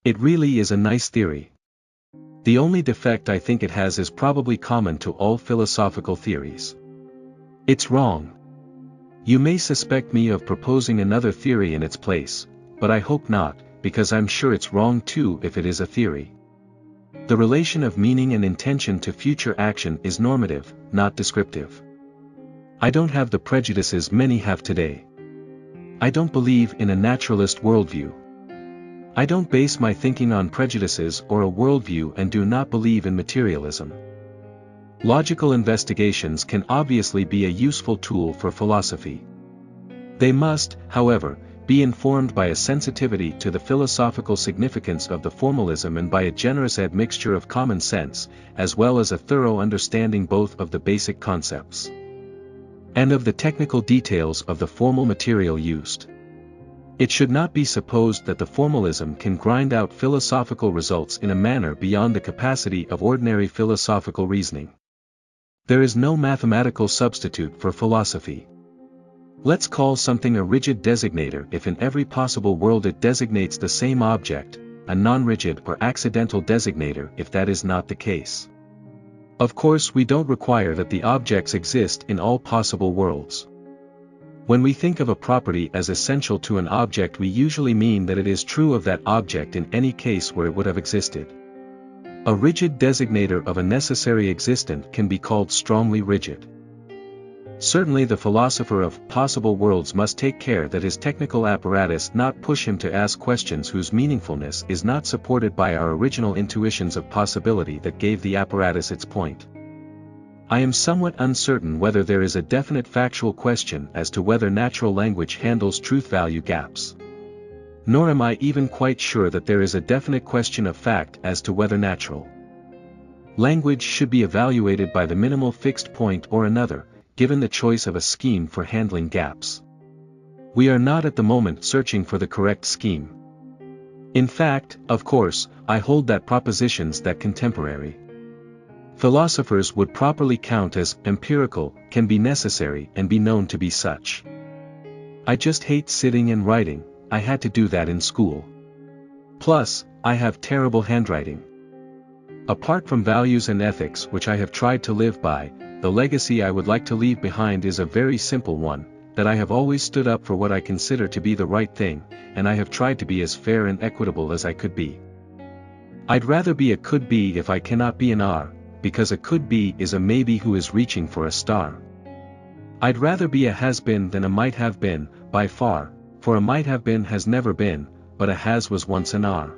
It really is a nice theory. The only defect I think it has is probably common to all philosophical theories. It's wrong. You may suspect me of proposing another theory in its place, but I hope not, because I'm sure it's wrong too if it is a theory. The relation of meaning and intention to future action is normative, not descriptive. I don't have the prejudices many have today. I don't believe in a naturalist worldview. I don't base my thinking on prejudices or a worldview and do not believe in materialism. Logical investigations can obviously be a useful tool for philosophy. They must, however, be informed by a sensitivity to the philosophical significance of the formalism and by a generous admixture of common sense, as well as a thorough understanding both of the basic concepts and of the technical details of the formal material used. It should not be supposed that the formalism can grind out philosophical results in a manner beyond the capacity of ordinary philosophical reasoning. There is no mathematical substitute for philosophy. Let's call something a rigid designator if in every possible world it designates the same object, a non-rigid or accidental designator if that is not the case. Of course we don't require that the objects exist in all possible worlds. When we think of a property as essential to an object we usually mean that it is true of that object in any case where it would have existed. A rigid designator of a necessary existent can be called strongly rigid. Certainly the philosopher of possible worlds must take care that his technical apparatus not push him to ask questions whose meaningfulness is not supported by our original intuitions of possibility that gave the apparatus its point. I am somewhat uncertain whether there is a definite factual question as to whether natural language handles truth-value gaps. Nor am I even quite sure that there is a definite question of fact as to whether natural language should be evaluated by the minimal fixed point or another, given the choice of a scheme for handling gaps. We are not at the moment searching for the correct scheme. In fact, of course, I hold that propositions that contemporary philosophers would properly count as empirical can be necessary and be known to be such. I just hate sitting and writing. I had to do that in school. Plus, I have terrible handwriting. Apart from values and ethics which I have tried to live by, the legacy I would like to leave behind is a very simple one, that I have always stood up for what I consider to be the right thing, and I have tried to be as fair and equitable as I could be. I'd rather be a could be if I cannot be an are, because a could be is a maybe who is reaching for a star. I'd rather be a has been than a might have been, by far, for a might have been has never been, but a has was once an are.